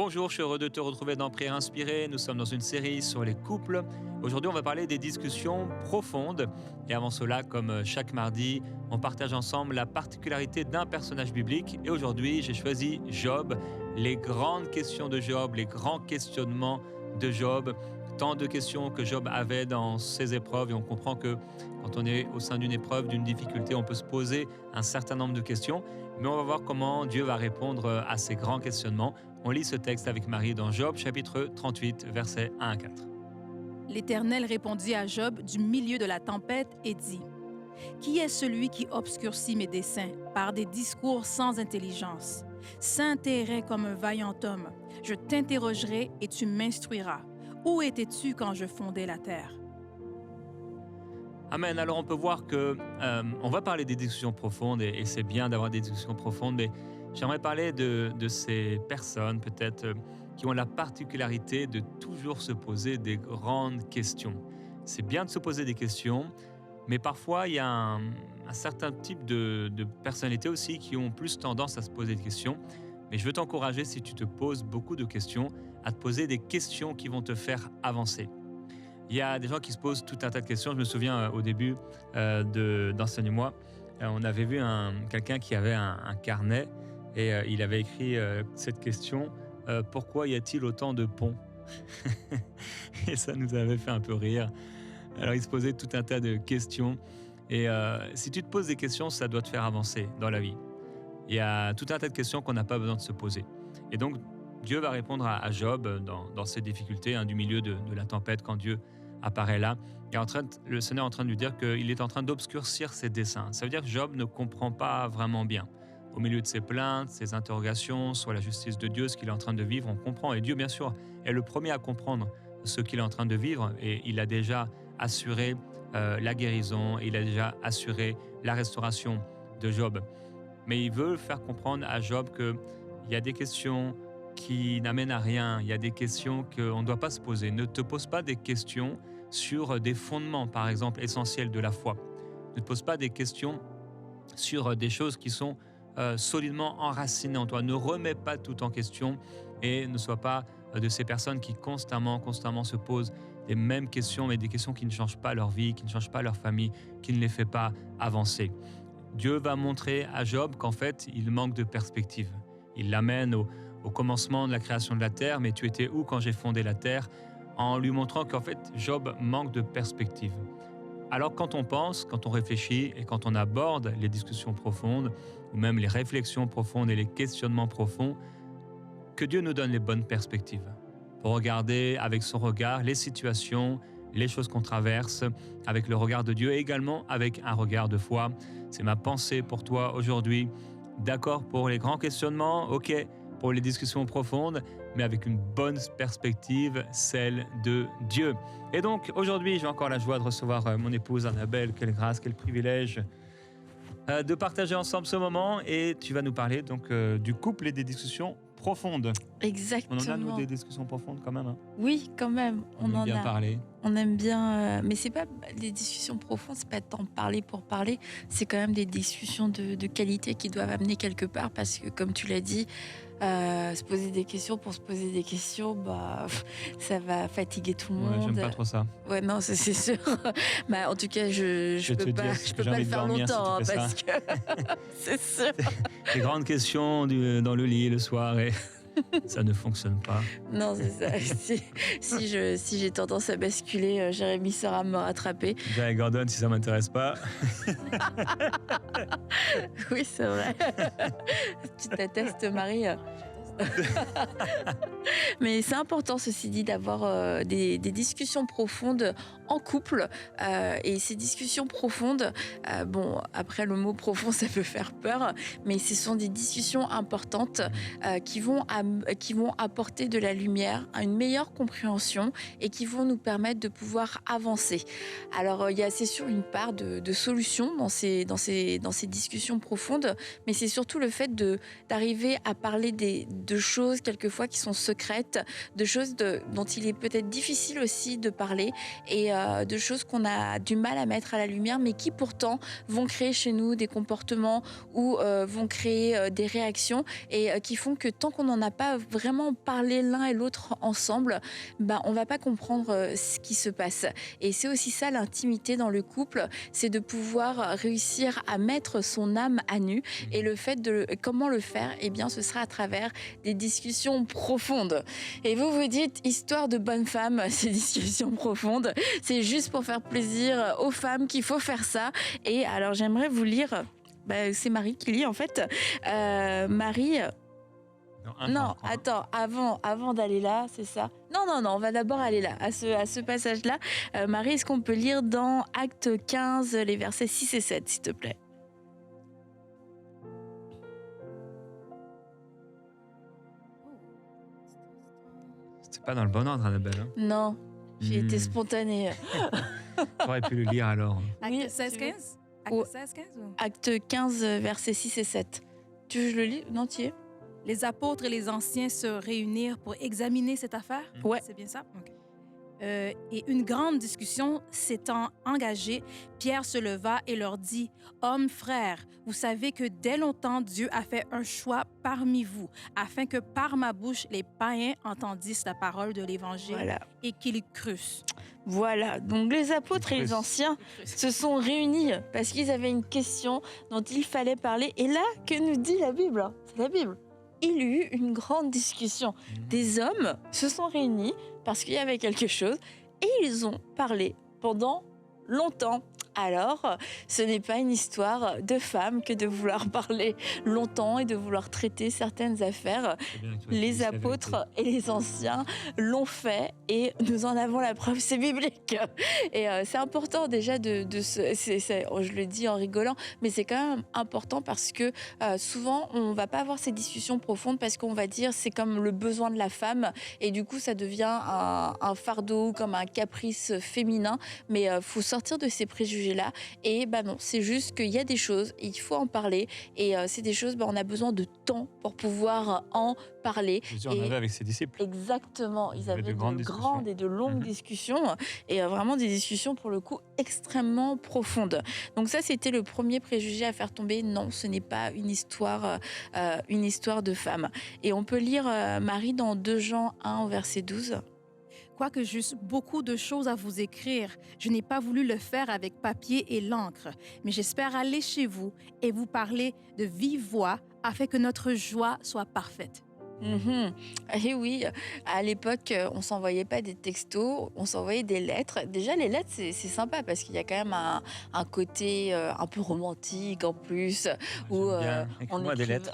Bonjour, je suis heureux de te retrouver dans Prière Inspirée. Nous sommes dans une série sur les couples. Aujourd'hui, on va parler des discussions profondes. Et avant cela, comme chaque mardi, on partage ensemble la particularité d'un personnage biblique. Et aujourd'hui, j'ai choisi Job, les grandes questions de Job, les grands questionnements de Job. Tant de questions que Job avait dans ses épreuves. Et on comprend que quand on est au sein d'une épreuve, d'une difficulté, on peut se poser un certain nombre de questions. Mais on va voir comment Dieu va répondre à ces grands questionnements. On lit ce texte avec Marie dans Job, chapitre 38, versets 1 à 4. L'Éternel répondit à Job du milieu de la tempête et dit : « Qui est celui qui obscurcit mes desseins par des discours sans intelligence? S'intéresse comme un vaillant homme. Je t'interrogerai et tu m'instruiras. Où étais-tu quand je fondais la terre? » Amen. Alors on peut voir que on va parler des discussions profondes et c'est bien d'avoir des discussions profondes, mais j'aimerais parler de ces personnes peut-être qui ont la particularité de toujours se poser des grandes questions. C'est bien de se poser des questions, mais parfois il y a un certain type de personnalités aussi qui ont plus tendance à se poser des questions. Mais je veux t'encourager, si tu te poses beaucoup de questions, à te poser des questions qui vont te faire avancer. Il y a des gens qui se posent tout un tas de questions. Je me souviens au début d'Enseigne-moi, on avait vu quelqu'un qui avait un carnet et il avait écrit cette question, pourquoi y a-t-il autant de ponts? Et ça nous avait fait un peu rire. Alors il se posait tout un tas de questions et si tu te poses des questions, ça doit te faire avancer dans la vie. Il y a tout un tas de questions qu'on n'a pas besoin de se poser. Et donc Dieu va répondre à Job dans ses difficultés, du milieu de la tempête, quand Dieu apparaît là. Le Seigneur est en train de lui dire qu'il est en train d'obscurcir ses desseins. Ça veut dire que Job ne comprend pas vraiment bien. Au milieu de ses plaintes, ses interrogations sur la justice de Dieu, ce qu'il est en train de vivre, on comprend. Et Dieu, bien sûr, est le premier à comprendre ce qu'il est en train de vivre. Et il a déjà assuré la guérison, il a déjà assuré la restauration de Job. Mais il veut faire comprendre à Job qu'il y a des questions qui n'amènent à rien. Il y a des questions qu'on ne doit pas se poser. Ne te pose pas des questions sur des fondements, par exemple, essentiels de la foi. Ne te pose pas des questions sur des choses qui sont solidement enracinées en toi. Ne remets pas tout en question et ne sois pas de ces personnes qui constamment se posent les mêmes questions, mais des questions qui ne changent pas leur vie, qui ne changent pas leur famille, qui ne les fait pas avancer. Dieu va montrer à Job qu'en fait, il manque de perspective. Il l'amène au commencement de la création de la terre, mais tu étais où quand j'ai fondé la terre? En lui montrant qu'en fait, Job manque de perspective. Alors quand on pense, quand on réfléchit et quand on aborde les discussions profondes, ou même les réflexions profondes et les questionnements profonds, que Dieu nous donne les bonnes perspectives pour regarder avec son regard les situations, les choses qu'on traverse, avec le regard de Dieu et également avec un regard de foi. C'est ma pensée pour toi aujourd'hui. D'accord pour les grands questionnements, ok pour les discussions profondes, mais avec une bonne perspective, celle de Dieu. Et donc, aujourd'hui, j'ai encore la joie de recevoir mon épouse Annabelle. Quelle grâce, quel privilège de partager ensemble ce moment. Et tu vas nous parler donc du couple et des discussions profondes. Exactement. On en a, nous, des discussions profondes quand même. Hein. Oui, quand même. On aime bien parler. On aime bien, mais c'est pas des discussions profondes, c'est pas tant parler pour parler, c'est quand même des discussions de qualité qui doivent amener quelque part, parce que comme tu l'as dit, se poser des questions pour se poser des questions, ça va fatiguer tout le monde. J'aime pas trop ça. Ouais, non, ça, c'est sûr. En tout cas, je peux pas le faire longtemps, parce que c'est sûr. Des grandes questions dans le lit le soir et ça ne fonctionne pas. Non, c'est ça. Si j'ai tendance à basculer, Jérémy saura me rattraper. Jack Gordon, si ça m'intéresse pas. Oui, c'est vrai. Tu t'attestes, Marie. Mais c'est important, ceci dit, d'avoir des discussions profondes en couple. Et ces discussions profondes, après le mot profond, ça peut faire peur, mais ce sont des discussions importantes qui vont apporter de la lumière, une meilleure compréhension et qui vont nous permettre de pouvoir avancer. Alors, il y a, c'est sûr, une part de solution dans ces discussions profondes, mais c'est surtout le fait d'arriver à parler de de choses quelquefois qui sont secrètes, de choses dont il est peut-être difficile aussi de parler et de choses qu'on a du mal à mettre à la lumière, mais qui pourtant vont créer chez nous des comportements ou vont créer des réactions et qui font que tant qu'on n'en a pas vraiment parlé l'un et l'autre ensemble, on va pas comprendre ce qui se passe. Et c'est aussi ça l'intimité dans le couple, c'est de pouvoir réussir à mettre son âme à nu. Et le fait de comment le faire, eh bien, ce sera à travers des discussions profondes. Et vous vous dites, histoire de bonne femme, ces discussions profondes, c'est juste pour faire plaisir aux femmes qu'il faut faire ça. Et alors, j'aimerais vous lire, c'est Marie qui lit en fait. Marie. Non, attends, avant d'aller là, c'est ça? Non, on va d'abord aller là, à ce passage-là. Marie, est-ce qu'on peut lire dans Acte 15, les versets 6 et 7, s'il te plaît? C'est pas dans le bon ordre, Annabelle. Hein. Non, j'ai été spontanée. T'aurais pu le lire alors. Oui, Acte 16-15? Ou- Acte 16-15 ou... Acte 15, versets 6 et 7. Tu veux que je le lis entier? Les apôtres et les anciens se réunirent pour examiner cette affaire? Ouais. C'est bien ça? OK. Et une grande discussion s'étant engagée, Pierre se leva et leur dit, « Hommes, frères, vous savez que dès longtemps Dieu a fait un choix parmi vous, afin que par ma bouche les païens entendissent la parole de l'Évangile Voilà. et qu'ils y crussent. » Voilà, donc les apôtres et les anciens se sont réunis parce qu'ils avaient une question dont il fallait parler. Et là, que nous dit la Bible? C'est la Bible. Il y a eu une grande discussion. Des hommes se sont réunis parce qu'il y avait quelque chose et ils ont parlé pendant longtemps. Alors, ce n'est pas une histoire de femmes que de vouloir parler longtemps et de vouloir traiter certaines affaires. Les apôtres et les anciens l'ont fait et nous en avons la preuve, c'est biblique. Et c'est important déjà je le dis en rigolant, mais c'est quand même important parce que souvent on va pas avoir ces discussions profondes parce qu'on va dire c'est comme le besoin de la femme et du coup ça devient un fardeau, comme un caprice féminin. Mais faut sortir de ces préjugés là et non, c'est juste qu'il y a des choses, il faut en parler et c'est des choses, on a besoin de temps pour pouvoir en parler. On avait avec ses disciples. Exactement, ils avaient de grandes et de longues discussions et vraiment des discussions pour le coup extrêmement profondes. Donc ça, c'était le premier préjugé à faire tomber. Non, ce n'est pas une histoire de femme. Et on peut lire Marie dans 2 Jean 1 au verset 12. Quoique j'eusse beaucoup de choses à vous écrire, je n'ai pas voulu le faire avec papier et l'encre, mais j'espère aller chez vous et vous parler de vive voix afin que notre joie soit parfaite. Et oui, à l'époque, on s'envoyait pas des textos, on s'envoyait des lettres. Déjà, les lettres, c'est sympa parce qu'il y a quand même un côté un peu romantique en plus. Où on écris-moi des lettres.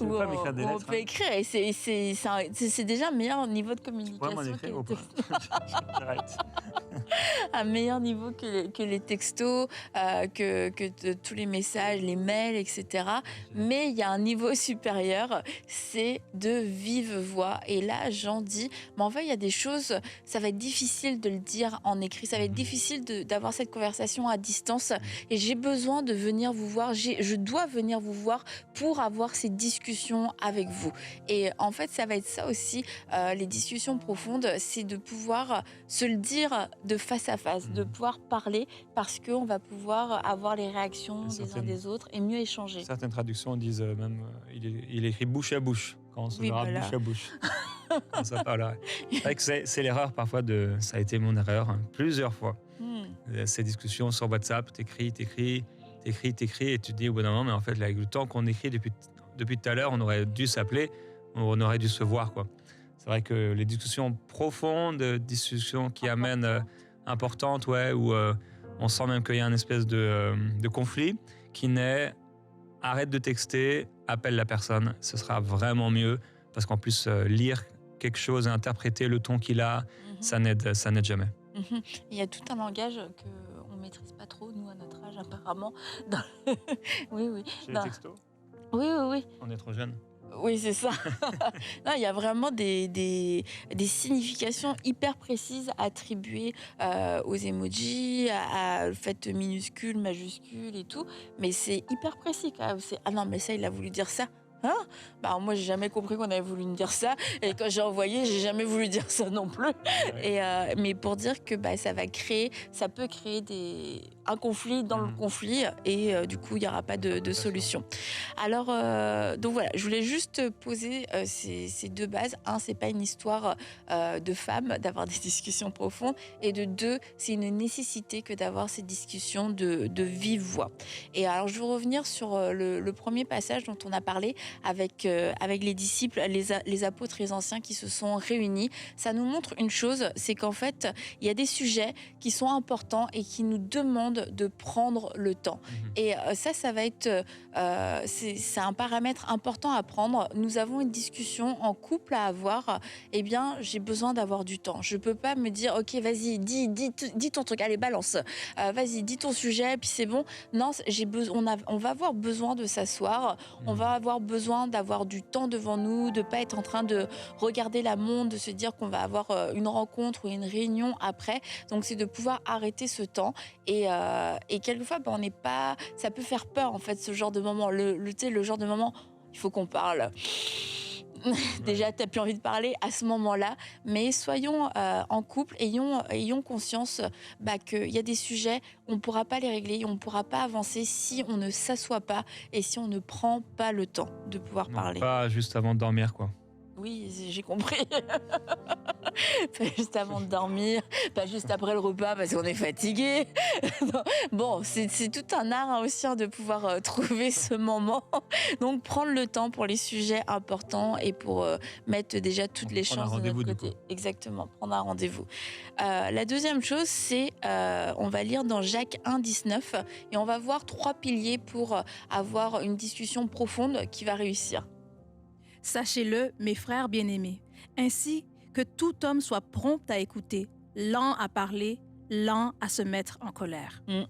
Où on peut écrire et c'est déjà un meilleur niveau de communication que les textos. Un meilleur niveau que les textos, que tous les messages, les mails, etc. Mais il y a un niveau supérieur, c'est de vive voix. Et là, Jean dit, mais en fait, il y a des choses, ça va être difficile de le dire en écrit, ça va être difficile d'avoir cette conversation à distance. Et j'ai besoin de venir vous voir, je dois venir vous voir pour avoir ces discussions avec vous. Et en fait, ça va être ça aussi, les discussions profondes, c'est de pouvoir se le dire de face à face, de pouvoir parler parce qu'on va pouvoir avoir les réactions des uns des autres et mieux échanger. Certaines traductions disent même, il écrit bouche à bouche, quand on se verra bouche à bouche. Quand ça parlera. C'est vrai que c'est l'erreur parfois, ça a été mon erreur plusieurs fois. Ces discussions sur WhatsApp, t'écris et tu te dis au bout d'un moment, mais en fait, avec le temps qu'on écrit depuis tout à l'heure, on aurait dû s'appeler, on aurait dû se voir, quoi. C'est vrai que les discussions profondes, discussions qui amènent importantes, où on sent même qu'il y a une espèce de conflit qui naît, arrête de texter, appelle la personne, ce sera vraiment mieux parce qu'en plus lire quelque chose, interpréter le ton qu'il a, ça n'aide jamais. Il y a tout un langage qu'on ne maîtrise pas trop, nous, à notre âge, apparemment. Oui. Chez les textos ? Oui. On est trop jeunes. Oui, c'est ça. Non, il y a vraiment des significations hyper précises attribuées aux emojis, à fait minuscule, majuscule et tout. Mais c'est hyper précis quand même. Ah non, mais ça, il a voulu dire ça. Hein? Bah, moi, j'ai jamais compris qu'on avait voulu me dire ça. Et quand j'ai envoyé, j'ai jamais voulu dire ça non plus. Ouais. Mais pour dire que bah, ça peut créer un conflit dans le Mhm. conflit. Et du coup, il n'y aura pas de Tout à fait. solution. Alors, donc voilà, je voulais juste poser ces deux bases. Un, c'est pas une histoire de femme d'avoir des discussions profondes. Et de deux, c'est une nécessité que d'avoir ces discussions de vive voix. Et alors, je veux revenir sur le premier passage dont on a parlé avec les disciples, les apôtres et les anciens qui se sont réunis. Ça nous montre une chose, c'est qu'en fait, il y a des sujets qui sont importants et qui nous demandent de prendre le temps. Mhm. Et ça va être, c'est un paramètre important à prendre. Nous avons une discussion en couple à avoir. Eh bien, j'ai besoin d'avoir du temps. Je peux pas me dire, ok, vas-y, dis ton truc, allez, balance. Vas-y, dis ton sujet, puis c'est bon. Non, on va avoir besoin de s'asseoir. On Mhm. va avoir besoin d'avoir du temps devant nous, de pas être en train de regarder la montre, de se dire qu'on va avoir une rencontre ou une réunion après. Donc c'est de pouvoir arrêter ce temps et quelquefois on n'est pas, ça peut faire peur en fait ce genre de moment. Tu sais, le genre de moment, il faut qu'on parle. Ouais. Déjà, tu n'as plus envie de parler à ce moment-là, mais soyons en couple, ayons conscience qu'il y a des sujets, on ne pourra pas les régler, on ne pourra pas avancer si on ne s'assoit pas et si on ne prend pas le temps de pouvoir Donc parler. pas juste avant de dormir, quoi. Oui, j'ai compris. Pas juste avant de dormir, pas juste après le repas parce qu'on est fatigué. Bon, c'est tout un art aussi de pouvoir trouver ce moment. Donc prendre le temps pour les sujets importants et pour mettre déjà toutes Donc les prendre un chances de notre rendez-vous, du coup. côté. Exactement, prendre un rendez-vous. La deuxième chose, c'est on va lire dans Jacques 1,19 et on va voir 3 piliers pour avoir une discussion profonde qui va réussir. Sachez-le, mes frères bien-aimés, ainsi que tout homme soit prompt à écouter, lent à parler, lent à se mettre en colère. Mm.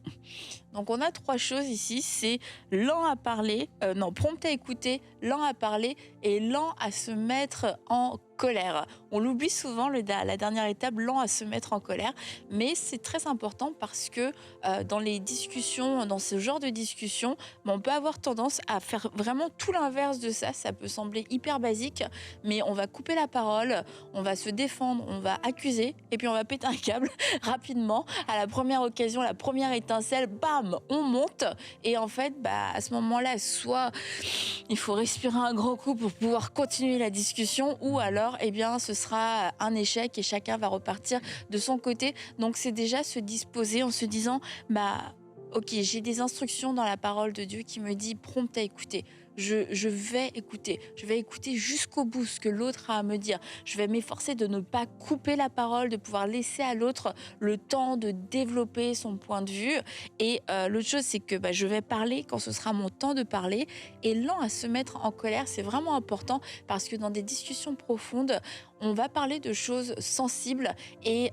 Donc on a 3 choses ici, c'est lent à parler, non, prompt à écouter, lent à parler et lent à se mettre en colère. On l'oublie souvent, la dernière étape, lent à se mettre en colère, mais c'est très important parce que dans les discussions, dans ce genre de discussion, on peut avoir tendance à faire vraiment tout l'inverse de ça. Ça peut sembler hyper basique, mais on va couper la parole, on va se défendre, on va accuser et puis on va péter un câble rapidement. À la première occasion, la première étincelle, bam, on monte. Et en fait, à ce moment-là, soit il faut respirer un grand coup pour pouvoir continuer la discussion, ou alors, eh bien, ce sera un échec et chacun va repartir de son côté. Donc, c'est déjà se disposer en se disant, ok, j'ai des instructions dans la parole de Dieu qui me dit prompt à écouter. Je vais écouter jusqu'au bout ce que l'autre a à me dire. Je vais m'efforcer de ne pas couper la parole, de pouvoir laisser à l'autre le temps de développer son point de vue. Et l'autre chose, c'est que je vais parler quand ce sera mon temps de parler. Et lent à se mettre en colère, c'est vraiment important parce que dans des discussions profondes, on va parler de choses sensibles et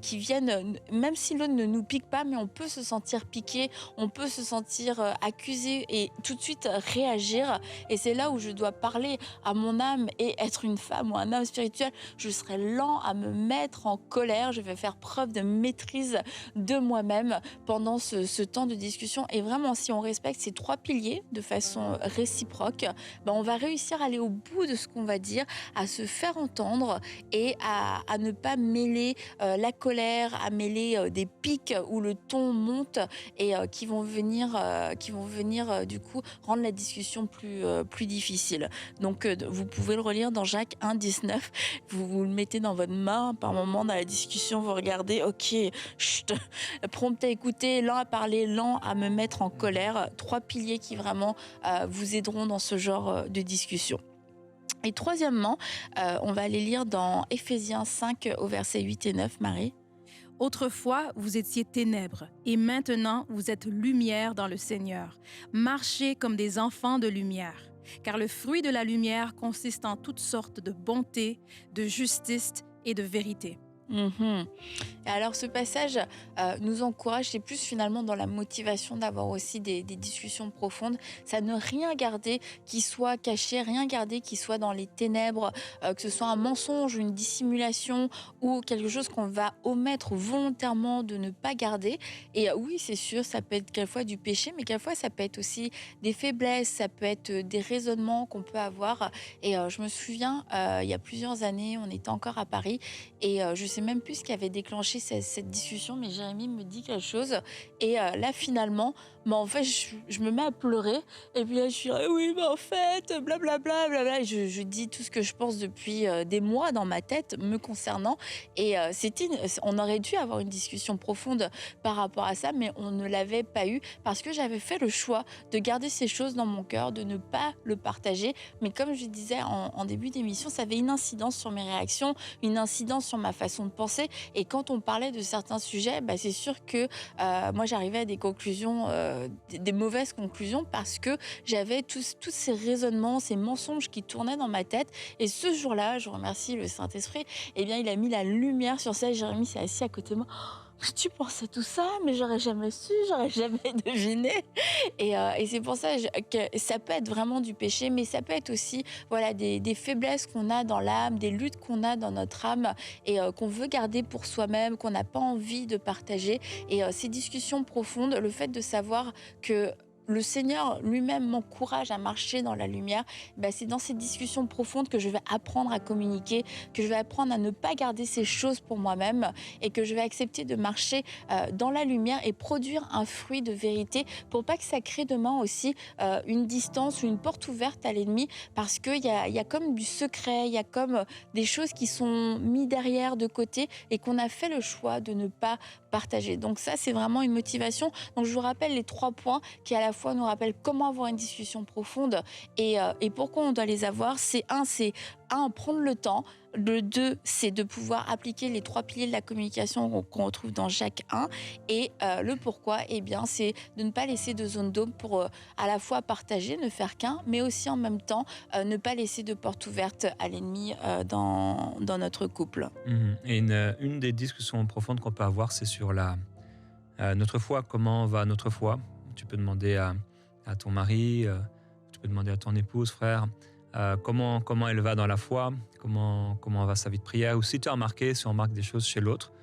qui viennent, même si l'autre ne nous pique pas, mais on peut se sentir piqué, on peut se sentir accusé et tout de suite réagir. Et c'est là où je dois parler à mon âme et être une femme ou un homme spirituel. Je serai lent à me mettre en colère. Je vais faire preuve de maîtrise de moi-même pendant ce temps de discussion. Et vraiment, si on respecte ces 3 piliers de façon réciproque, on va réussir à aller au bout de ce qu'on va dire, à se faire entendre et à ne pas mêler la colère, à mêler des pics où le ton monte et qui vont venir du coup rendre la discussion plus difficile. Donc vous pouvez le relire dans Jacques 1,19. Vous le mettez dans votre main par moment dans la discussion, vous regardez, ok, chut, prompt à écouter, lent à parler, lent à me mettre en colère. 3 piliers qui vraiment vous aideront dans ce genre de discussion. Et troisièmement, on va aller lire dans Éphésiens 5 au verset 8 et 9, Marie. Autrefois, vous étiez ténèbres, et maintenant vous êtes lumière dans le Seigneur. Marchez comme des enfants de lumière, car le fruit de la lumière consiste en toutes sortes de bonté, de justice et de vérité. Mhm. Et alors ce passage nous encourage, c'est plus finalement dans la motivation d'avoir aussi des discussions profondes, ça ne rien garder qui soit caché, rien garder qui soit dans les ténèbres, que ce soit un mensonge, une dissimulation ou quelque chose qu'on va omettre volontairement de ne pas garder. Et oui, c'est sûr, ça peut être quelquefois du péché, mais quelquefois ça peut être aussi des faiblesses, ça peut être des raisonnements qu'on peut avoir. Et je me souviens, il y a plusieurs années, on était encore à Paris et je sais même plus ce qui avait déclenché cette discussion, mais Jérémy me dit quelque chose. Et là, finalement, bah, en fait, je me mets à pleurer. Et puis là, je suis ah oui, mais en fait, blablabla, blabla. Et je dis tout ce que je pense depuis des mois dans ma tête me concernant. Et on aurait dû avoir une discussion profonde par rapport à ça, mais on ne l'avait pas eu parce que j'avais fait le choix de garder ces choses dans mon cœur, de ne pas le partager. Mais comme je disais en début d'émission, ça avait une incidence sur mes réactions, une incidence sur ma façon de penser. Et quand on parlait de certains sujets, bah, c'est sûr que moi, j'arrivais à des conclusions, des mauvaises conclusions parce que j'avais tous ces raisonnements, ces mensonges qui tournaient dans ma tête. Et ce jour-là, je remercie le Saint-Esprit, eh bien, il a mis la lumière sur ça. Jérémy s'est assis à côté de moi. Tu pensais tout ça, mais j'aurais jamais su, j'aurais jamais deviné. Et c'est pour ça que ça peut être vraiment du péché, mais ça peut être aussi voilà, des faiblesses qu'on a dans l'âme, des luttes qu'on a dans notre âme et qu'on veut garder pour soi-même, qu'on n'a pas envie de partager. Et ces discussions profondes, le fait de savoir que le Seigneur lui-même m'encourage à marcher dans la lumière, ben c'est dans ces discussions profondes que je vais apprendre à communiquer, que je vais apprendre à ne pas garder ces choses pour moi-même et que je vais accepter de marcher dans la lumière et produire un fruit de vérité pour pas que ça crée demain aussi une distance ou une porte ouverte à l'ennemi parce qu'il y a comme du secret, il y a comme des choses qui sont mises derrière de côté et qu'on a fait le choix de ne pas partager. Donc ça, c'est vraiment une motivation. Donc je vous rappelle les 3 points qui à la fois nous rappellent comment avoir une discussion profonde et pourquoi on doit les avoir. C'est prendre le temps. Le 2, c'est de pouvoir appliquer les 3 piliers de la communication qu'on retrouve dans Jacques 1. Et le pourquoi, eh bien, c'est de ne pas laisser de zone d'ombre pour à la fois partager, ne faire qu'un, mais aussi en même temps ne pas laisser de porte ouverte à l'ennemi dans notre couple. Et une des discussions profondes qu'on peut avoir, c'est sur notre foi. Comment va notre foi? Tu peux demander à ton mari, tu peux demander à ton épouse, frère, comment elle va dans la foi, comment va sa vie de prière. Ou si tu as remarqué, si on remarque des choses chez l'autre,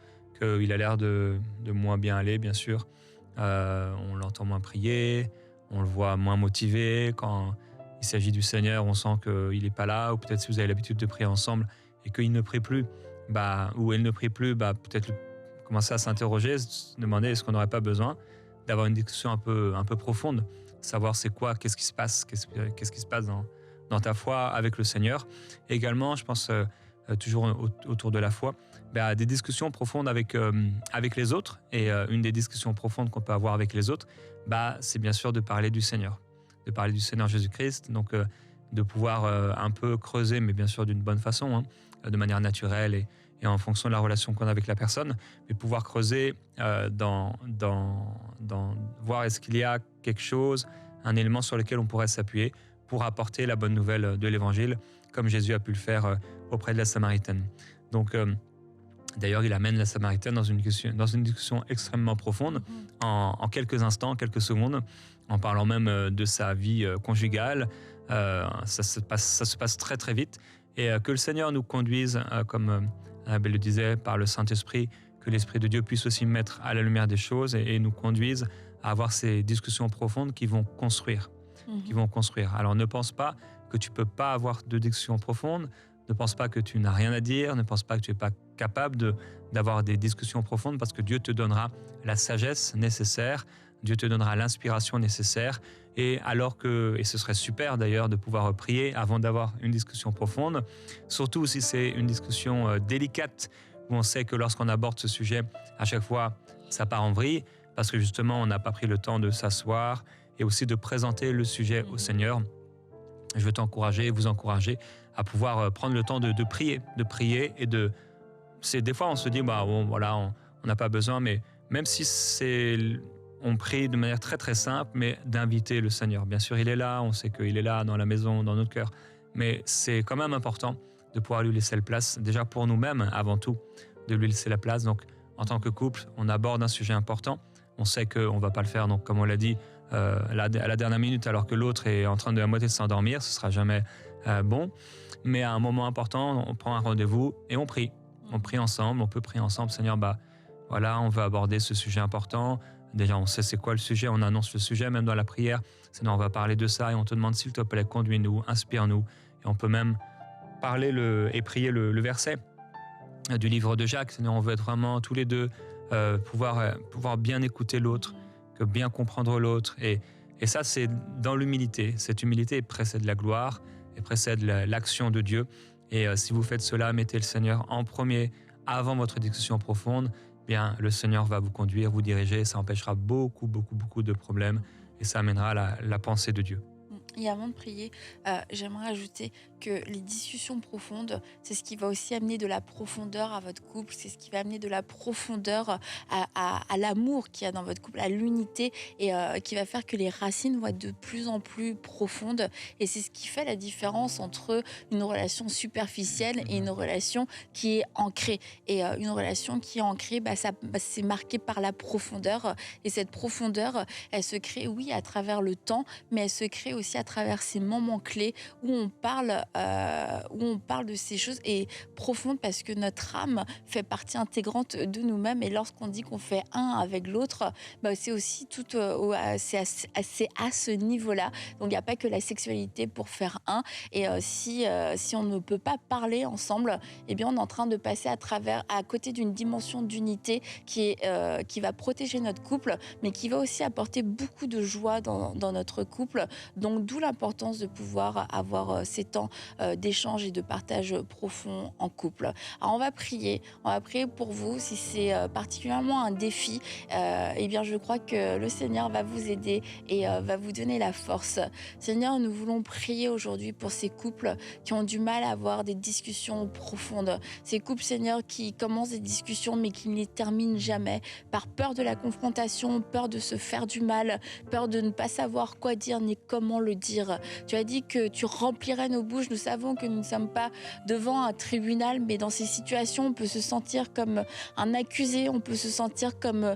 qu'il a l'air de moins bien aller, bien sûr. On l'entend moins prier, on le voit moins motivé. Quand il s'agit du Seigneur, on sent qu'il n'est pas là. Ou peut-être si vous avez l'habitude de prier ensemble et qu'il ne prie plus, ou elle ne prie plus, peut-être commencer à s'interroger, se demander est-ce qu'on n'aurait pas besoin d'avoir une discussion un peu profonde, savoir c'est quoi, qu'est-ce qui se passe, qu'est-ce qui se passe dans ta foi avec le Seigneur. Et également, je pense, toujours autour de la foi, des discussions profondes avec les autres. Et une des discussions profondes qu'on peut avoir avec les autres, c'est bien sûr de parler du Seigneur Jésus-Christ, donc de pouvoir un peu creuser, mais bien sûr d'une bonne façon, de manière naturelle et en fonction de la relation qu'on a avec la personne, mais pouvoir creuser voir est-ce qu'il y a quelque chose, un élément sur lequel on pourrait s'appuyer pour apporter la bonne nouvelle de l'Évangile, comme Jésus a pu le faire auprès de la Samaritaine. Donc, d'ailleurs, il amène la Samaritaine dans une discussion extrêmement profonde, en quelques instants, quelques secondes, en parlant même de sa vie conjugale. Ça se passe très très vite. Et que le Seigneur nous conduise, comme Annabelle le disait, par le Saint-Esprit, que l'Esprit de Dieu puisse aussi mettre à la lumière des choses et nous conduise à avoir ces discussions profondes qui vont construire. Alors ne pense pas que tu ne peux pas avoir de discussions profondes, ne pense pas que tu n'as rien à dire, ne pense pas que tu n'es pas capable d'avoir des discussions profondes, parce que Dieu te donnera la sagesse nécessaire, Dieu te donnera l'inspiration nécessaire. Et ce serait super d'ailleurs de pouvoir prier avant d'avoir une discussion profonde, surtout si c'est une discussion délicate, où on sait que lorsqu'on aborde ce sujet, à chaque fois, ça part en vrille, parce que justement, on n'a pas pris le temps de s'asseoir et aussi de présenter le sujet au Seigneur. Je veux vous encourager à pouvoir prendre le temps de prier et des fois, on se dit, on n'a pas besoin, mais même si on prie de manière très très simple, mais d'inviter le Seigneur. Bien sûr, il est là, on sait qu'il est là dans la maison, dans notre cœur, mais c'est quand même important de pouvoir lui laisser la place, déjà pour nous-mêmes avant tout, de lui laisser la place. Donc, en tant que couple, on aborde un sujet important. On sait qu'on ne va pas le faire, donc, comme on l'a dit, à la dernière minute, alors que l'autre est en train de à moitié de s'endormir. Ce ne sera jamais bon. Mais à un moment important, on prend un rendez-vous et on prie. On prie ensemble, on peut prier ensemble. Seigneur, voilà, on veut aborder ce sujet important. Déjà, on sait c'est quoi le sujet, on annonce le sujet, même dans la prière. Seigneur, on va parler de ça et on te demande, s'il te plaît, conduis-nous, inspire-nous. Et on peut même parler et prier le verset du livre de Jacques. Seigneur, on veut être vraiment tous les deux, pouvoir bien écouter l'autre, que bien comprendre l'autre. Et ça, c'est dans l'humilité. Cette humilité précède la gloire et précède l'action de Dieu. Et si vous faites cela, mettez le Seigneur en premier, avant votre discussion profonde, bien, le Seigneur va vous conduire, vous diriger. Ça empêchera beaucoup de problèmes et ça amènera la pensée de Dieu. Et avant de prier, j'aimerais ajouter que les discussions profondes, c'est ce qui va aussi amener de la profondeur à votre couple, c'est ce qui va amener de la profondeur à l'amour qu'il y a dans votre couple, à l'unité, et qui va faire que les racines vont être de plus en plus profondes. Et c'est ce qui fait la différence entre une relation superficielle et une relation qui est ancrée. Et une relation qui est ancrée, c'est marqué par la profondeur. Et cette profondeur, elle se crée, oui, à travers le temps, mais elle se crée aussi à travers ces moments clés où on parle de ces choses et profondes, parce que notre âme fait partie intégrante de nous-mêmes. Et lorsqu'on dit qu'on fait un avec l'autre, c'est aussi c'est à ce niveau-là. Donc il n'y a pas que la sexualité pour faire un. Et si on ne peut pas parler ensemble, eh bien on est en train de passer à côté d'une dimension d'unité qui va protéger notre couple, mais qui va aussi apporter beaucoup de joie dans notre couple. Donc d'où l'importance de pouvoir avoir ces temps d'échange et de partage profond en couple. Alors on va prier pour vous. Si c'est particulièrement un défi, eh bien je crois que le Seigneur va vous aider et va vous donner la force. Seigneur, nous voulons prier aujourd'hui pour ces couples qui ont du mal à avoir des discussions profondes. Ces couples, Seigneur, qui commencent des discussions mais qui ne les terminent jamais, par peur de la confrontation, peur de se faire du mal, peur de ne pas savoir quoi dire ni comment le dire. Tu as dit que tu remplirais nos bouches. Nous savons que nous ne sommes pas devant un tribunal, mais dans ces situations, on peut se sentir comme un accusé, on peut se sentir comme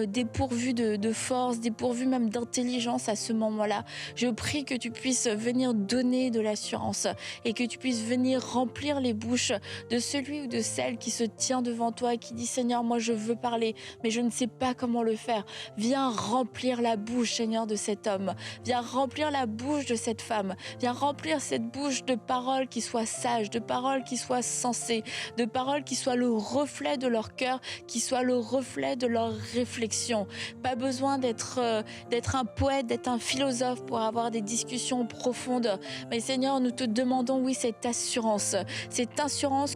dépourvu de force, dépourvu même d'intelligence à ce moment-là. Je prie que tu puisses venir donner de l'assurance et que tu puisses venir remplir les bouches de celui ou de celle qui se tient devant toi et qui dit: Seigneur, moi je veux parler, mais je ne sais pas comment le faire. Viens remplir la bouche, Seigneur, de cet homme. Viens remplir la bouche de cette femme. Viens remplir cette bouche de paroles qui soient sages, de paroles qui soient sensées, de paroles qui soient le reflet de leur cœur, qui soient le reflet de leur réflexion. Pas besoin d'être un poète, d'être un philosophe pour avoir des discussions profondes. Mais Seigneur, nous te demandons, oui, cette assurance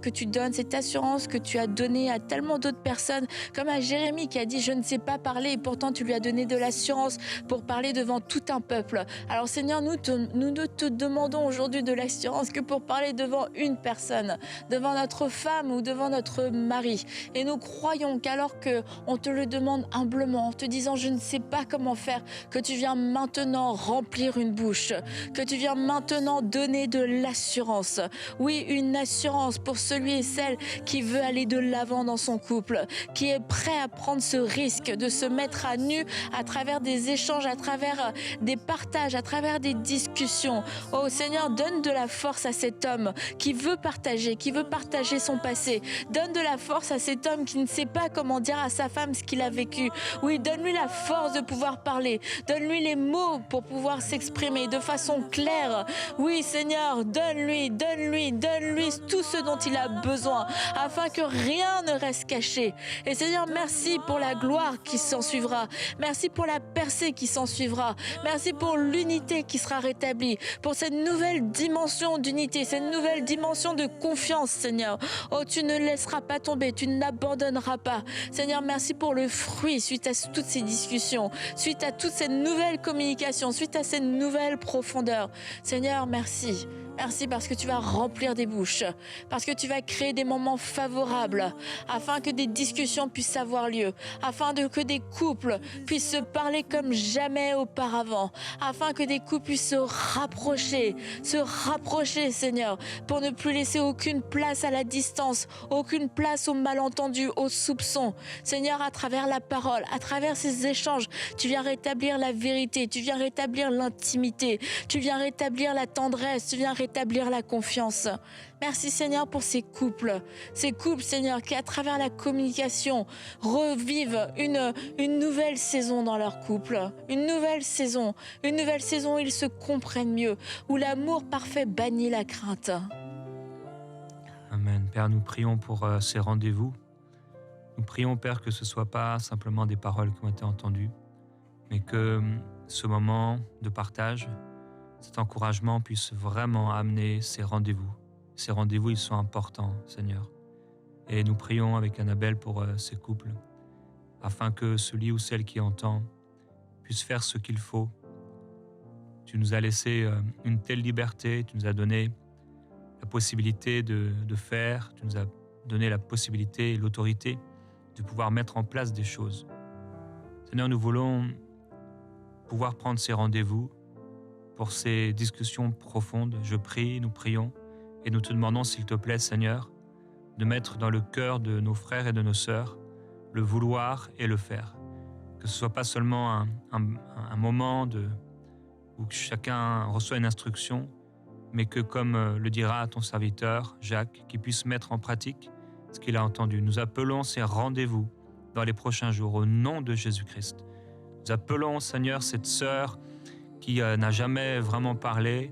que tu donnes, cette assurance que tu as donnée à tellement d'autres personnes, comme à Jérémie qui a dit: je ne sais pas parler, et pourtant tu lui as donné de l'assurance pour parler devant tout un peuple. Alors Seigneur, nous ne te demandons aujourd'hui de l'assurance que pour parler devant une personne, devant notre femme ou devant notre mari. Et nous croyons qu'alors qu'on te le demande humblement, en te disant: je ne sais pas comment faire, que tu viens maintenant remplir une bouche, que tu viens maintenant donner de l'assurance. Oui, une assurance pour celui et celle qui veut aller de l'avant dans son couple, qui est prêt à prendre ce risque de se mettre à nu à travers des échanges, à travers des partages, à travers des discussions. Oh Seigneur, donne de la force à cet homme qui veut partager son passé. Donne de la force à cet homme qui ne sait pas comment dire à sa femme ce qu'il a vécu. Oui, donne-lui la force de pouvoir parler. Donne-lui les mots pour pouvoir s'exprimer de façon claire. Oui, Seigneur, donne-lui tout ce dont il a besoin, afin que rien ne reste caché. Et Seigneur, merci pour la gloire qui s'en suivra. Merci pour la percée qui s'en suivra. Merci pour l'unité qui sera rétablie, pour cette nouvelle dimension d'unité, cette nouvelle dimension de confiance, Seigneur. Oh, tu ne laisseras pas tomber, tu n'abandonneras pas. Seigneur, merci pour le fruit suite à toutes ces discussions, suite à toute cette nouvelle communication, suite à cette nouvelle profondeur. Seigneur, merci. Merci parce que tu vas remplir des bouches, parce que tu vas créer des moments favorables afin que des discussions puissent avoir lieu, que des couples puissent se parler comme jamais auparavant, afin que des couples puissent se rapprocher, Seigneur, pour ne plus laisser aucune place à la distance, aucune place au malentendu, au soupçon. Seigneur, à travers la parole, à travers ces échanges, tu viens rétablir la vérité, tu viens rétablir l'intimité, tu viens rétablir la tendresse, tu viens rétablir la confiance. Merci Seigneur pour ces couples, Seigneur, qui à travers la communication revivent une nouvelle saison dans leur couple, une nouvelle saison où ils se comprennent mieux, où l'amour parfait bannit la crainte. Amen. Père, nous prions pour ces rendez-vous. Nous prions, Père, que ce ne soit pas simplement des paroles qui ont été entendues, mais que ce moment de partage, cet encouragement puisse vraiment amener ces rendez-vous. Ces rendez-vous, ils sont importants, Seigneur. Et nous prions avec Annabelle pour ces couples, afin que celui ou celle qui entend puisse faire ce qu'il faut. Tu nous as laissé une telle liberté, tu nous as donné la possibilité de faire, tu nous as donné la possibilité et l'autorité de pouvoir mettre en place des choses. Seigneur, nous voulons pouvoir prendre ces rendez-vous pour ces discussions profondes. Je prie, nous prions, et nous te demandons, s'il te plaît, Seigneur, de mettre dans le cœur de nos frères et de nos sœurs le vouloir et le faire. Que ce ne soit pas seulement un moment où chacun reçoit une instruction, mais que, comme le dira ton serviteur, Jacques, qu'il puisse mettre en pratique ce qu'il a entendu. Nous appelons ces rendez-vous dans les prochains jours au nom de Jésus-Christ. Nous appelons, Seigneur, cette sœur qui n'a jamais vraiment parlé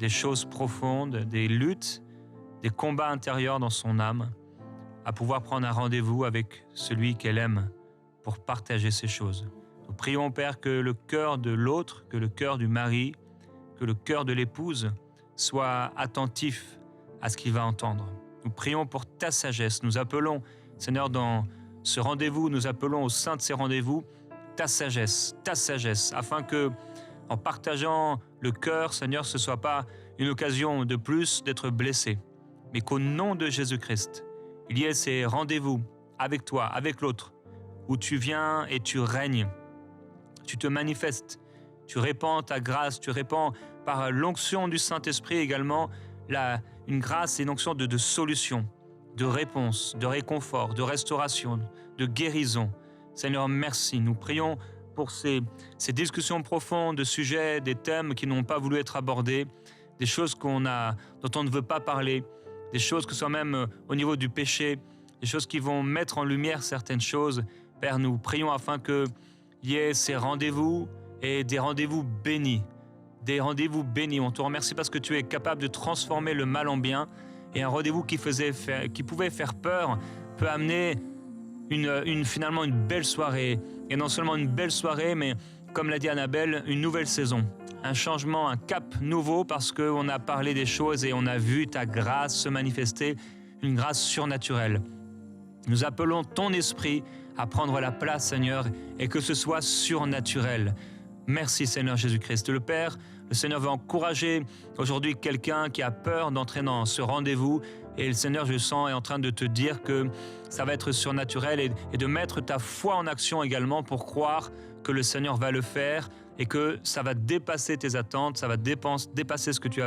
des choses profondes, des luttes, des combats intérieurs dans son âme, à pouvoir prendre un rendez-vous avec celui qu'elle aime pour partager ces choses. Nous prions, Père, que le cœur de l'autre, que le cœur du mari, que le cœur de l'épouse soit attentif à ce qu'il va entendre. Nous prions pour ta sagesse. Nous appelons, Seigneur, dans ce rendez-vous, nous appelons au sein de ces rendez-vous ta sagesse, afin que, en partageant le cœur, Seigneur, ce ne soit pas une occasion de plus d'être blessé, mais qu'au nom de Jésus-Christ, il y ait ces rendez-vous avec toi, avec l'autre, où tu viens et tu règnes, tu te manifestes, tu répands ta grâce, tu répands par l'onction du Saint-Esprit également une grâce et une onction de solution, de réponse, de réconfort, de restauration, de guérison. Seigneur, merci. Nous prions pour ces discussions profondes de sujets, des thèmes qui n'ont pas voulu être abordés, des choses dont on ne veut pas parler, des choses que ce soit même au niveau du péché, des choses qui vont mettre en lumière certaines choses. Père, nous prions afin qu'il y ait ces rendez-vous et des rendez-vous bénis. Des rendez-vous bénis. On te remercie parce que tu es capable de transformer le mal en bien. Et un rendez-vous qui pouvait faire peur peut amener finalement une belle soirée. Et non seulement une belle soirée, mais comme l'a dit Annabelle, une nouvelle saison. Un changement, un cap nouveau parce qu'on a parlé des choses et on a vu ta grâce se manifester, une grâce surnaturelle. Nous appelons ton esprit à prendre la place, Seigneur, et que ce soit surnaturel. Merci, Seigneur Jésus-Christ. Le Père, le Seigneur veut encourager aujourd'hui quelqu'un qui a peur d'entrer dans ce rendez-vous. Et le Seigneur, je sens, est en train de te dire que ça va être surnaturel et de mettre ta foi en action également pour croire que le Seigneur va le faire et que ça va dépasser tes attentes, ça va dépasser ce que tu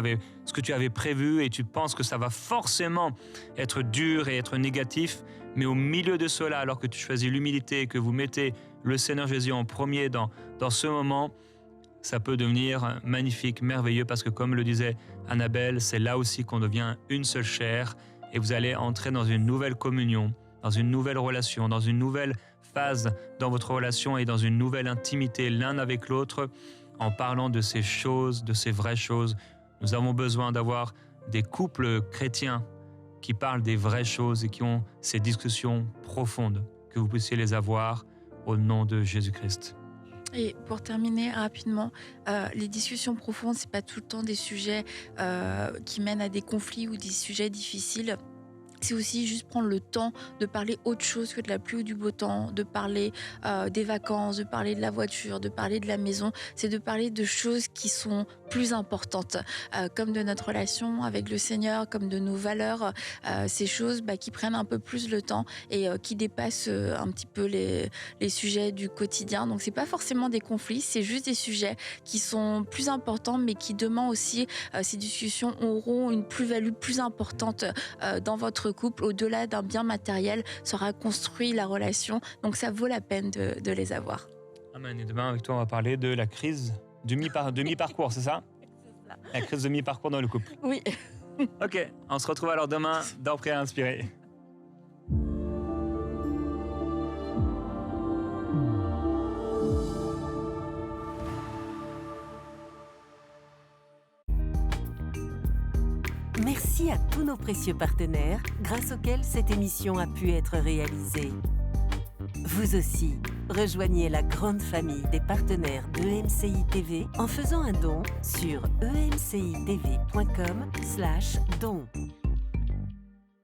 avais prévu et tu penses que ça va forcément être dur et être négatif. Mais au milieu de cela, alors que tu choisis l'humilité et que vous mettez le Seigneur Jésus en premier dans ce moment, ça peut devenir magnifique, merveilleux, parce que comme le disait Annabelle, c'est là aussi qu'on devient une seule chair et vous allez entrer dans une nouvelle communion, dans une nouvelle relation, dans une nouvelle phase dans votre relation et dans une nouvelle intimité l'un avec l'autre en parlant de ces choses, de ces vraies choses. Nous avons besoin d'avoir des couples chrétiens qui parlent des vraies choses et qui ont ces discussions profondes, que vous puissiez les avoir au nom de Jésus-Christ. Et pour terminer rapidement, les discussions profondes, c'est pas tout le temps des sujets qui mènent à des conflits ou des sujets difficiles. c'est aussi juste prendre le temps de parler autre chose que de la pluie ou du beau temps, de parler des vacances, de parler de la voiture, de parler de la maison. C'est de parler de choses qui sont plus importantes, comme de notre relation avec le Seigneur, comme de nos valeurs, ces choses qui prennent un peu plus le temps et qui dépassent un petit peu les sujets du quotidien. Donc c'est pas forcément des conflits, c'est juste des sujets qui sont plus importants, mais qui demain aussi, ces discussions auront une plus-value plus importante dans votre couple, au-delà d'un bien matériel, sera construit la relation. Donc ça vaut la peine de les avoir. Amen. Et demain, avec toi, on va parler de la crise de mi-parcours, c'est ça? C'est ça. La crise de mi-parcours dans le couple. Oui. Ok, on se retrouve alors demain dans Prêt à inspirer. Merci à tous nos précieux partenaires grâce auxquels cette émission a pu être réalisée. Vous aussi, rejoignez la grande famille des partenaires d'EMCI TV en faisant un don sur emcitv.com/don.